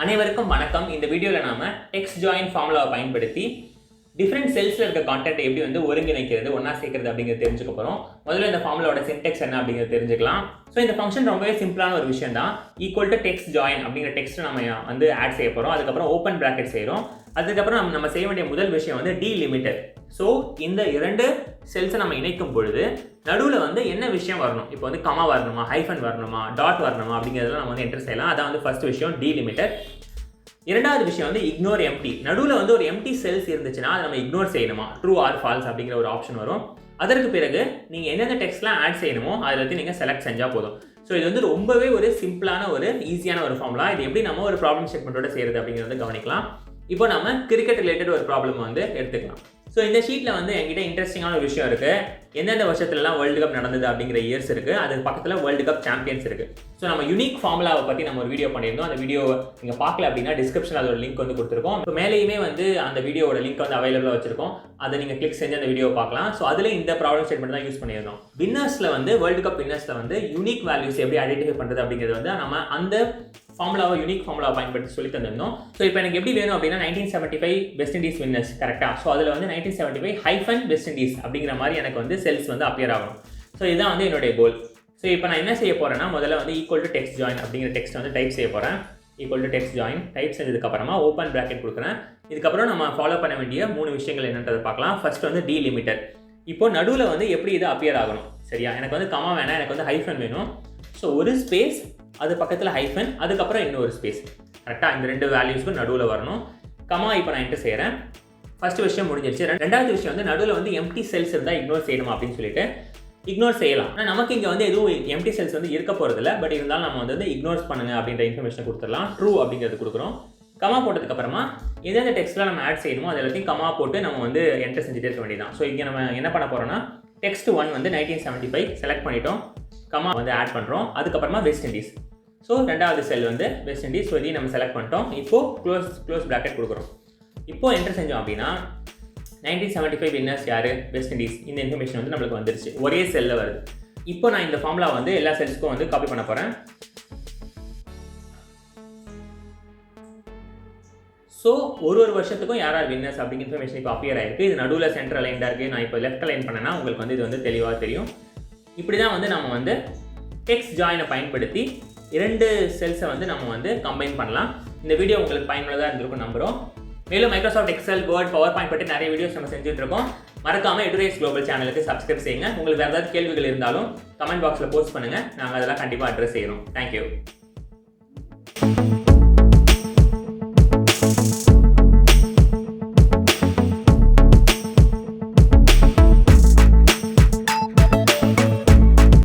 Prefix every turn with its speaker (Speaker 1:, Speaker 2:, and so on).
Speaker 1: அனைவருக்கும் வணக்கம். இந்த வீடியோல நாம Textjoin ஃபார்முலாவை பயன்படுத்தி டிஃபரண்ட் செல்ஸ்ல இருக்க கான்டென்ட் எப்படி வந்து ஒருங்கிணைக்கிறது, ஒண்ணா சேர்க்கிறது அப்படிங்கறது தெரிஞ்சுக்க போறோம். முதல்ல இந்த ஃபார்முலாவோட சின்டாக்ஸ் என்ன அப்படிங்கறது தெரிஞ்சுக்கலாம். சோ இந்த ஃபங்க்ஷன் ரொம்பவே சிம்பிளான ஒரு விஷயம் தான். ஈக்குவல் டு Textjoin அப்படிங்கற டெக்ஸ்ட் நம்ம வந்து ஆட் செய்ய போறோம். அதுக்கு அப்புறம் ஓபன் பிராக்கெட் செய்றோம். அதுக்கு அப்புறம் நம்ம செய்ய வேண்டிய முதல் விஷயம் வந்து டீலிமிட்டர். சோ இந்த இரண்டு செல்ஸை நம்ம இணைக்கும் பொழுது நடுவுல வந்து என்ன விஷயம் வரணும், இப்போ வந்து கமா வரணுமா, ஹைஃபன் வரணுமா, டாட் வரணுமா அப்படிங்கிறதெல்லாம் நம்ம வந்து என்டர் செய்யலாம். அதான் வந்து ஃபர்ஸ்ட் விஷயம் டீலிமிட்டர். இரண்டாவது விஷயம் வந்து இக்னோர் எம்டி. நடுவில் வந்து ஒரு எம்டி செல்ஸ் இருந்துச்சுன்னா அதை நம்ம இக்னோர் செய்யணுமா, ட்ரூ ஆர் ஃபால்ஸ் அப்படிங்கிற ஒரு ஆப்ஷன் வரும். அதற்கு பிறகு நீங்கள் எந்தெந்த டெக்ஸ்ட்லாம் ஆட் செய்யணுமோ அதில் வந்து நீங்கள் செலக்ட் செஞ்சால் போதும். ஸோ இது வந்து ரொம்பவே ஒரு சிம்பிளான ஒரு ஈஸியான ஒரு ஃபார்முலா. இது எப்படி நம்ம ஒரு ப்ராப்ளம் ஸ்டேட்மெண்ட்டோட செய்யறது அப்படிங்கிறத கவனிக்கலாம். இப்போ நம்ம கிரிக்கெட் ரிலேட்டட் ஒரு ப்ராப்ளம் வந்து எடுத்துக்கலாம். ஸோ இந்த ஷீட்டில் வந்து என்கிட்ட இன்ட்ரெஸ்டிங்கான ஒரு விஷயம் இருக்குது. எந்தெந்த வருஷத்துலலாம் வேர்ல்டு கப் நடந்தது அப்படிங்கிற இயர்ஸ் இருக்குது. அதுக்கு பக்கத்தில் வேர்ல்டு கப் சாம்பியன்ஸ் இருக்குது. ஸோ நம்ம யூனிக் ஃபார்முலாவை பற்றி நம்ம ஒரு வீடியோ பண்ணியிருந்தோம். அந்த வீடியோ நீங்கள் பார்க்கல அப்படின்னா டிஸ்கிரிப்ஷனில் அதோட லிங்க் வந்து கொடுத்துருக்கோம். இப்போ மேலேயுமே வந்து அந்த வீடியோட லிங்க் வந்து அவைலபிளாக வச்சிருக்கோம். அதை நீங்கள் கிளிக் செஞ்சு அந்த வீடியோ பார்க்கலாம். ஸோ அதில் இந்த ப்ராப்ளம் ஸ்டேட்மெண்ட் தான் யூஸ் பண்ணியிருந்தோம். வின்னர்ஸில் வந்து வேர்ல்டு கப் வின்னர்ஸில் வந்து யூனிக் வேல்யூஸ் எப்படி ஐடென்டிஃபை பண்ணுறது அப்படிங்கிறது வந்து நம்ம அந்த ஃபார்முலாவை யூனிக் ஃபார்முலாவை பயன்படுத்தி சொல்லி தந்திருந்தோம். ஸோ இப்போ எனக்கு எப்படி வேணும் அப்படின்னா 1975 வெஸ்ட் இண்டீஸ் வின்னர்ஸ் கரெக்டாக. ஸோ அதில் வந்து 1975 ஹைஃபன் வெஸ்ட் இண்டீஸ் அப்படிங்கிற மாதிரி எனக்கு வந்து செல்ஸ் வந்து அப்பியர் ஆகணும். ஸோ இதுதான் வந்து என்னுடைய கோல். ஸோ இப்போ நான் என்ன செய்ய போகிறேன்னா முதல்ல வந்து ஈக்குவல் டு Textjoin அப்படிங்கிற டெக்ஸ்ட் வந்து டைப் செய்ய போகிறேன். ஈக்குவல் டு Textjoin டைப் செஞ்சதுக்கப்புறமா ஓப்பன் பிராக்கெட் கொடுக்குறேன். இதுக்கப்புறம் நம்ம ஃபாலோ பண்ண வேண்டிய 3 விஷயங்கள் என்னன்றதை பார்க்கலாம். ஃபர்ஸ்ட் வந்து டீலிமிட்டர். இப்போ நடுவில் வந்து எப்படி இது அப்பியர் ஆகணும், சரியா? எனக்கு வந்து கமா வேணாம், எனக்கு வந்து ஹைஃபன் வேணும். ஸோ ஒரு ஸ்பேஸ், அது பக்கத்தில் ஹைஃபன், அதுக்கப்புறம் இன்னொரு ஸ்பேஸ். கரெக்டாக இந்த ரெண்டு வேல்யூஸ்க்கும் நடுவில் வரணும். கமா இப்போ நான் என்டர் செய்கிறேன். ஃபர்ஸ்ட் விஷயம் முடிஞ்சிருச்சு. ரெண்டாவது விஷயம் வந்து நடுவில் வந்து எம்டி செல்ஸ் இருந்தால் இக்னோர் செய்யணும் அப்படின்னு சொல்லிட்டு இக்னோர் செய்யலாம். ஆனால் நமக்கு இங்கே வந்து எதுவும் எம்டி செல்ஸ் வந்து இருக்க போகிறதில்ல. பட் இருந்தாலும் நம்ம வந்து இக்னோர் பண்ணுங்க அப்படின்ற இன்ஃபர்மேஷன் கொடுத்துடலாம். ட்ரூ அப்படிங்கிறது கொடுக்குறோம். கமா போட்டதுக்கப்புறமா எந்தெந்த டெக்ஸ்ட்லாம் நம்ம ஆட் செய்யணுமோ அது எல்லாத்தையும் கமா போட்டு நம்ம வந்து என்டர் செஞ்சுட்டே இருக்க வேண்டியதான். ஸோ இங்கே நம்ம என்ன பண்ண போகிறோம்னா டெக்ஸ்ட் 1 வந்து 1975 செலக்ட் பண்ணிட்டோம். கமா வந்து ஆட் பண்ணுறோம். அதுக்கப்புறமா வெஸ்ட் இண்டீஸ். ஸோ ரெண்டாவது செல் வந்து வெஸ்ட் இண்டீஸ். ஸோ இதையும் நம்ம செலக்ட் பண்ணிட்டோம். இப்போது க்ளோஸ் பிராக்கெட் கொடுக்குறோம். இப்போ என்டர் செஞ்சோம் அப்படின்னா 1975 வின்னர்ஸ் யார், வெஸ்ட் இண்டீஸ். இந்த இன்ஃபர்மேஷன் வந்து நம்மளுக்கு வந்துருச்சு, ஒரே செல்லில் வருது. இப்போ நான் இந்த ஃபார்முலா வந்து எல்லா செல்ஸ்க்கும் வந்து காப்பி பண்ண போகிறேன். ஸோ ஒரு வருஷத்துக்கும் யார் வின்னர்ஸ் அப்படிங்கிற இன்ஃபர்மேஷன் இப்போ அப்பியர் ஆயிருக்கு. இது நடுவில் சென்டர் அலைன்டாக இருக்குது. நான் இப்போ லெஃப்ட் அலைன் பண்ணேன்னா உங்களுக்கு வந்து இது வந்து தெளிவாக தெரியும். இப்படி தான் வந்து நம்ம வந்து Textjoin பயன்படுத்தி இரண்டு செல்ஸை வந்து நம்ம வந்து கம்பைன் பண்ணலாம். இந்த வீடியோ உங்களுக்கு பயனுள்ளதாக இருந்திருக்கும் நம்புகிறோம். மேலும் Microsoft Excel, word, power point பற்றி நிறைய வீடியோஸ் நம்ம செஞ்சுட்டு இருக்கோம். மறக்காம எடுரேஸ் குளோபல் சேனலுக்கு சப்ஸ்கிரைப் செய்யுங்க. உங்களுக்கு வேறு ஏதாவது கேள்விகள் இருந்தாலும் கமெண்ட் பாக்ஸில் போஸ்ட் பண்ணுங்கள். நாங்கள் அதெல்லாம் கண்டிப்பாக அட்ரஸ் செய்கிறோம். தேங்க்யூ.